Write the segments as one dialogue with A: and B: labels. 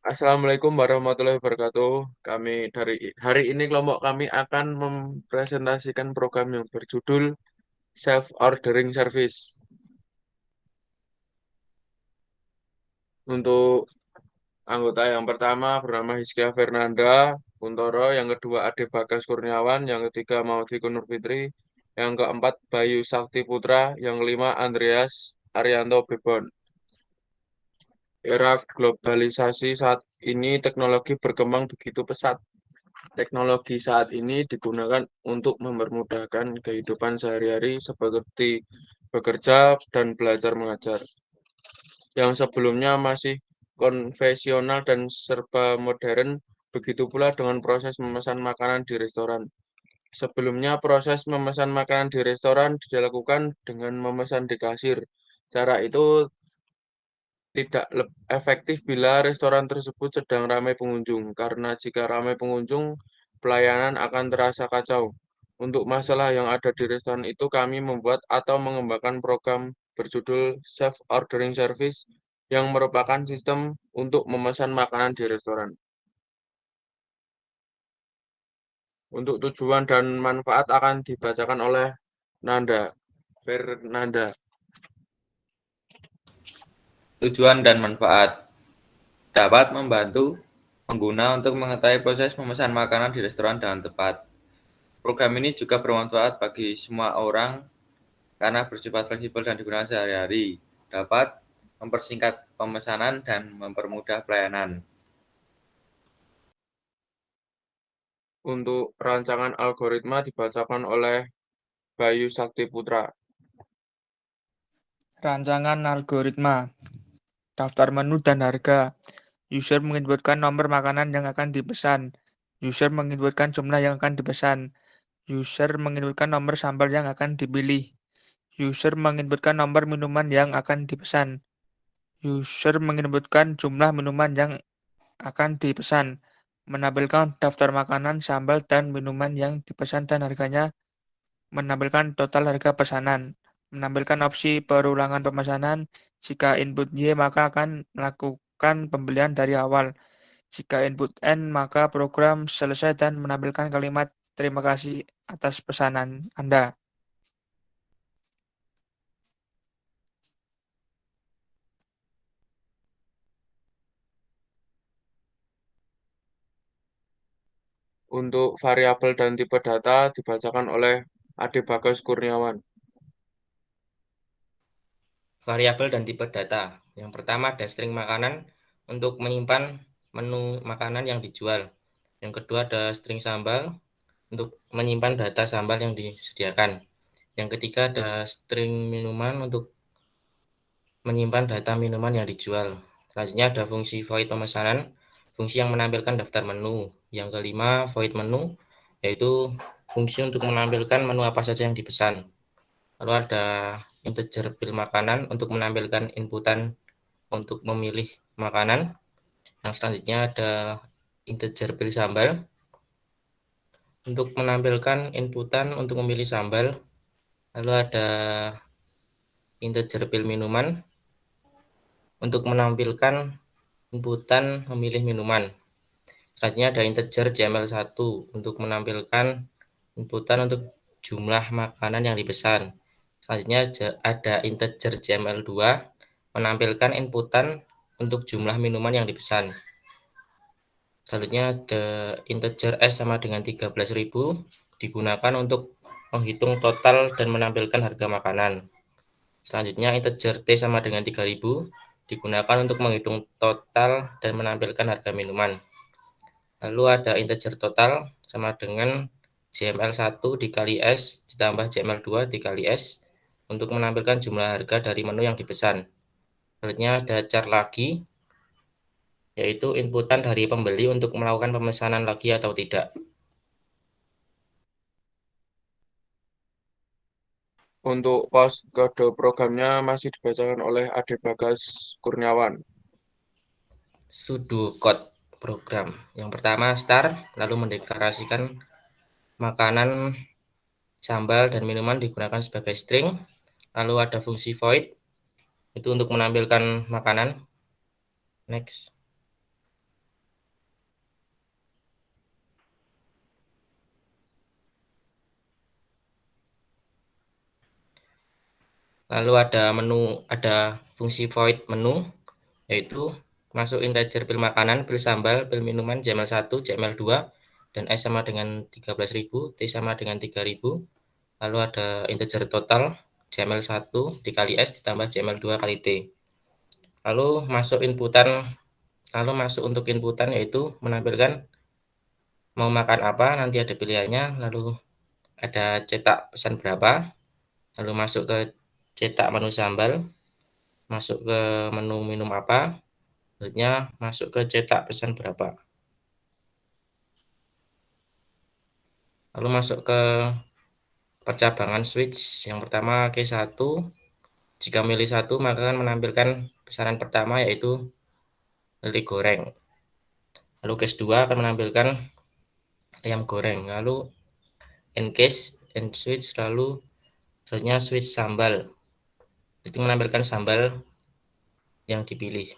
A: Assalamualaikum warahmatullahi wabarakatuh. Kami dari hari ini kelompok kami akan mempresentasikan program yang berjudul Self Ordering Service. Untuk anggota yang pertama bernama Hizkia Fernanda Kuntoro, yang kedua Ade Bagas Kurniawan, yang ketiga Maudie Nur Fitri, yang keempat Bayu Sakti Putra, yang kelima Andreas Arianto Bebon. Era globalisasi saat ini teknologi berkembang begitu pesat. Teknologi saat ini digunakan untuk mempermudahkan kehidupan sehari-hari seperti bekerja dan belajar mengajar. Yang sebelumnya masih konvensional dan serba modern, begitu pula dengan proses memesan makanan di restoran. Sebelumnya proses memesan makanan di restoran dilakukan dengan memesan di kasir. Cara itu tidak efektif bila restoran tersebut sedang ramai pengunjung, karena jika ramai pengunjung, pelayanan akan terasa kacau. Untuk masalah yang ada di restoran itu, kami membuat atau mengembangkan program berjudul Self Ordering Service yang merupakan sistem untuk memesan makanan di restoran. Untuk tujuan dan manfaat akan dibacakan oleh Nanda Fernanda.
B: Tujuan dan manfaat dapat membantu pengguna untuk mengetahui proses memesan makanan di restoran dengan tepat. Program ini juga bermanfaat bagi semua orang karena bersifat fleksibel dan digunakan sehari-hari. Dapat mempersingkat pemesanan dan mempermudah pelayanan.
A: Untuk rancangan algoritma dibacakan oleh Bayu Sakti Putra.
C: Rancangan algoritma, daftar menu dan harga. User menginputkan nomor makanan yang akan dipesan. User menginputkan jumlah yang akan dipesan. User menginputkan nomor sambal yang akan dipilih. User menginputkan nomor minuman yang akan dipesan. User menginputkan jumlah minuman yang akan dipesan. Menampilkan daftar makanan, sambal, dan minuman yang dipesan dan harganya. Menampilkan total harga pesanan. Menampilkan opsi perulangan pemesanan. Jika input Y, maka akan melakukan pembelian dari awal. Jika input N, maka program selesai dan menampilkan kalimat terima kasih atas pesanan Anda.
A: Untuk variabel dan tipe data dibacakan oleh Ade Bagas Kurniawan.
B: Variabel dan tipe data. Yang pertama ada string makanan untuk menyimpan menu makanan yang dijual. Yang kedua ada string sambal untuk menyimpan data sambal yang disediakan. Yang ketiga ada string minuman untuk menyimpan data minuman yang dijual. Selanjutnya ada fungsi void pemesanan, fungsi yang menampilkan daftar menu. Yang kelima void menu, yaitu fungsi untuk menampilkan menu apa saja yang dipesan. Lalu ada integer bill makanan untuk menampilkan inputan untuk memilih makanan. Yang selanjutnya ada integer bill sambal untuk menampilkan inputan untuk memilih sambal. Lalu ada integer bill minuman untuk menampilkan inputan memilih minuman. Selanjutnya ada integer JML1 untuk menampilkan inputan untuk jumlah makanan yang dipesan. Selanjutnya ada integer JML2 menampilkan inputan untuk jumlah minuman yang dipesan. Selanjutnya ada integer S sama dengan 13.000 digunakan untuk menghitung total dan menampilkan harga makanan. Selanjutnya integer T sama dengan 3000 digunakan untuk menghitung total dan menampilkan harga minuman. Lalu ada integer total sama dengan JML1 dikali S ditambah JML2 dikali S untuk menampilkan jumlah harga dari menu yang dipesan. Selanjutnya ada char lagi, yaitu inputan dari pembeli untuk melakukan pemesanan lagi atau tidak.
A: Untuk pos kode programnya masih dibacakan oleh Ade Bagas Kurniawan.
B: Sudo code program. Yang pertama start, lalu mendeklarasikan makanan, sambal, dan minuman digunakan sebagai string. Lalu ada fungsi void, itu untuk menampilkan makanan. Next. Lalu ada fungsi void menu, yaitu masuk integer pil makanan, pil sambal, pil minuman JML1, JML2, dan S sama dengan 13.000, T sama dengan 3.000. Lalu ada integer total JML1 dikali S ditambah JML2 kali T. Lalu masuk untuk inputan, yaitu menampilkan mau makan apa, nanti ada pilihannya, lalu ada cetak pesan berapa, lalu masuk ke cetak menu sambal, masuk ke menu minum apa, selanjutnya masuk ke cetak pesan berapa. Lalu masuk ke percabangan switch, yang pertama case 1, jika milih 1 maka akan menampilkan pesanan pertama, yaitu lele goreng. Lalu case 2 akan menampilkan ayam goreng. Lalu end switch, lalu selanjutnya switch sambal, itu menampilkan sambal yang dipilih.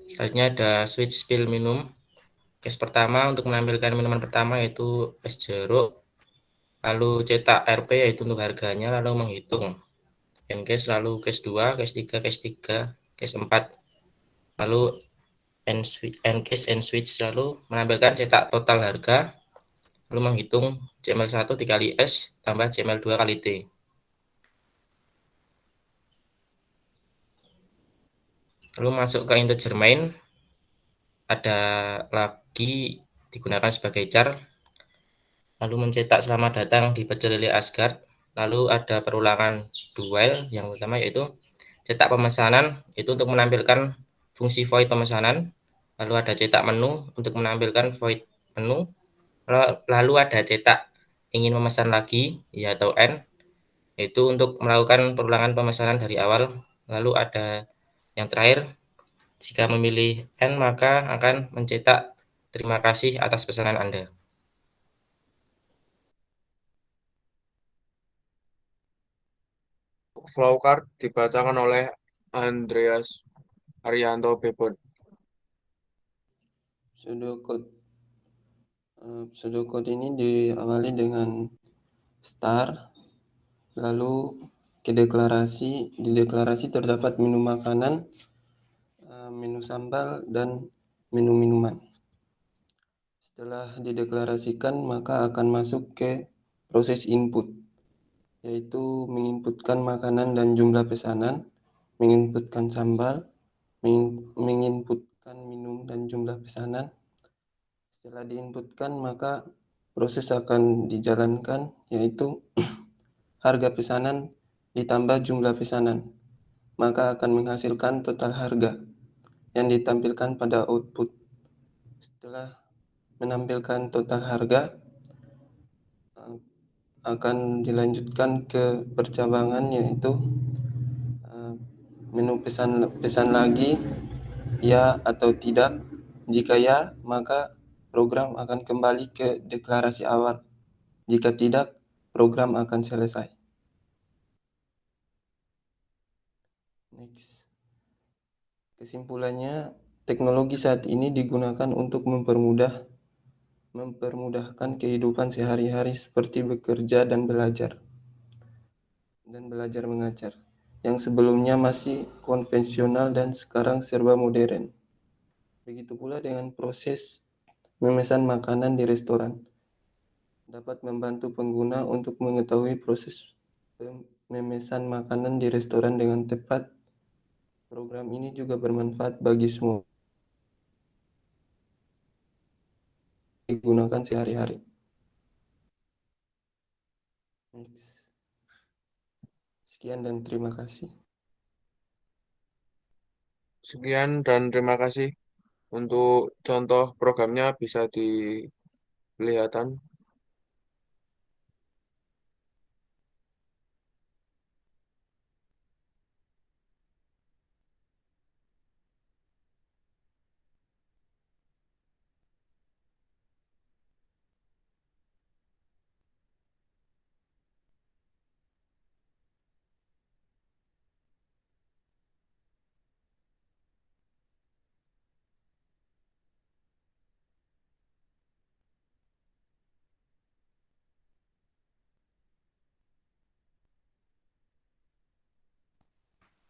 B: Selanjutnya ada switch pil minum. Case pertama untuk menampilkan minuman pertama, yaitu es jeruk. Lalu cetak RP, yaitu untuk harganya, lalu menghitung case, lalu case 2, case 3, case 4. Lalu end switch, lalu menampilkan cetak total harga, lalu menghitung JML1 dikali S tambah JML2 kali T. Lalu masuk ke integer main, ada lagi digunakan sebagai char, lalu mencetak selamat datang di Pecel Lele Asgard. Lalu ada perulangan duel yang pertama, yaitu cetak pemesanan, itu untuk menampilkan fungsi void pemesanan. Lalu ada cetak menu untuk menampilkan void menu. Lalu ada cetak ingin memesan lagi, ya atau N, itu untuk melakukan perulangan pemesanan dari awal. Lalu ada yang terakhir, jika memilih N maka akan mencetak terima kasih atas pesanan Anda.
A: Flowcard dibacakan oleh Andreas Arianto Bebon.
D: Pseudocode ini diawali dengan star, lalu di deklarasi terdapat menu makanan, menu sambal, dan menu minuman. Setelah dideklarasikan maka akan masuk ke proses input, yaitu menginputkan makanan dan jumlah pesanan, menginputkan sambal, menginputkan minum dan jumlah pesanan. Setelah diinputkan maka proses akan dijalankan, yaitu harga pesanan ditambah jumlah pesanan, maka akan menghasilkan total harga yang ditampilkan pada output. Setelah menampilkan total harga, akan dilanjutkan ke percabangan, yaitu menu pesan lagi, ya atau tidak. Jika ya, maka program akan kembali ke deklarasi awal. Jika tidak, program akan selesai. Next. Kesimpulannya, teknologi saat ini digunakan untuk mempermudahkan kehidupan sehari-hari seperti bekerja dan belajar mengajar, yang sebelumnya masih konvensional dan sekarang serba modern. Begitu pula dengan proses memesan makanan di restoran, dapat membantu pengguna untuk mengetahui proses memesan makanan di restoran dengan tepat. Program ini juga bermanfaat bagi semua, digunakan sehari-hari. Sekian dan terima kasih.
A: Sekian dan terima kasih. Untuk contoh programnya bisa dilihatkan.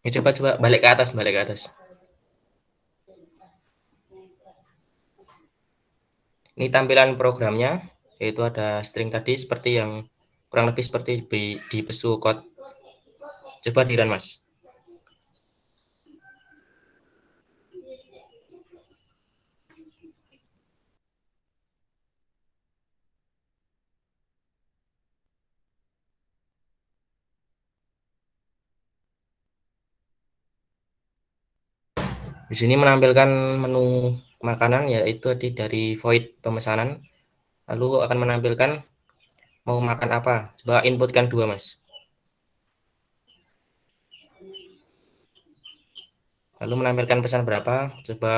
B: Coba balik ke atas, balik ke atas. Ini tampilan programnya, yaitu ada string tadi seperti yang kurang lebih seperti di Pesu Code. Coba di-run, Mas. Di sini menampilkan menu makanan, yaitu dari void pemesanan. Lalu akan menampilkan mau makan apa. Coba inputkan 2, Mas. Lalu menampilkan pesan berapa. Coba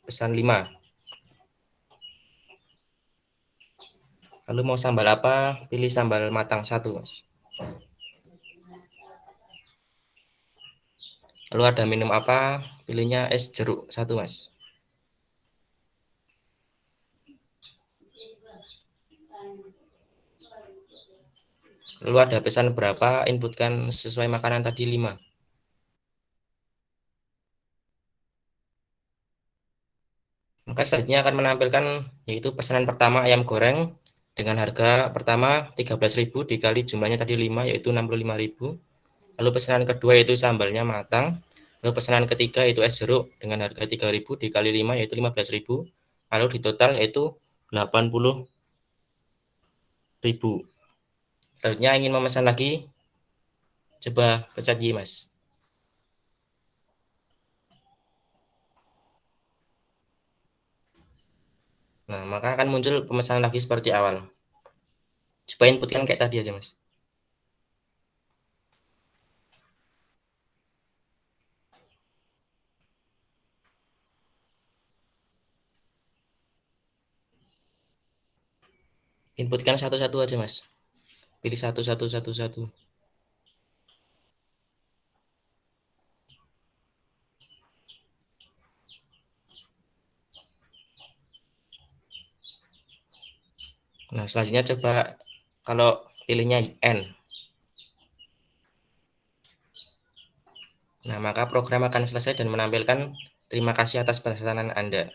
B: pesan 5. Lalu mau sambal apa, pilih sambal matang 1, Mas. Lalu ada minum apa, pilihnya es jeruk 1, Mas. Lalu ada pesan berapa, inputkan sesuai makanan tadi 5. Maka selanjutnya akan menampilkan yaitu pesanan pertama ayam goreng dengan harga pertama 13.000 dikali jumlahnya tadi 5, yaitu 65.000. Lalu pesanan kedua yaitu sambalnya matang. Lalu pesanan ketiga yaitu es jeruk dengan harga 3.000 dikali 5, yaitu 15.000. Lalu di total yaitu 80.000. Selanjutnya ingin memesan lagi, coba pencet Y, Mas. Nah, maka akan muncul pemesanan lagi seperti awal. Coba inputkan kayak tadi aja, Mas. Inputkan satu-satu aja, Mas. Pilih satu. Nah, selanjutnya coba kalau pilihnya N. Nah, maka program akan selesai dan menampilkan terima kasih atas pesanan Anda.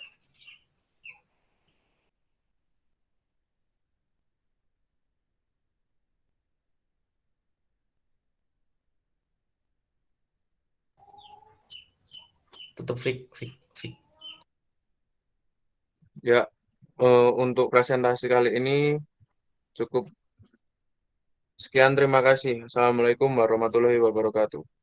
B: Tutup flick.
A: Ya, untuk presentasi kali ini cukup sekian. Terima kasih. Assalamualaikum warahmatullahi wabarakatuh.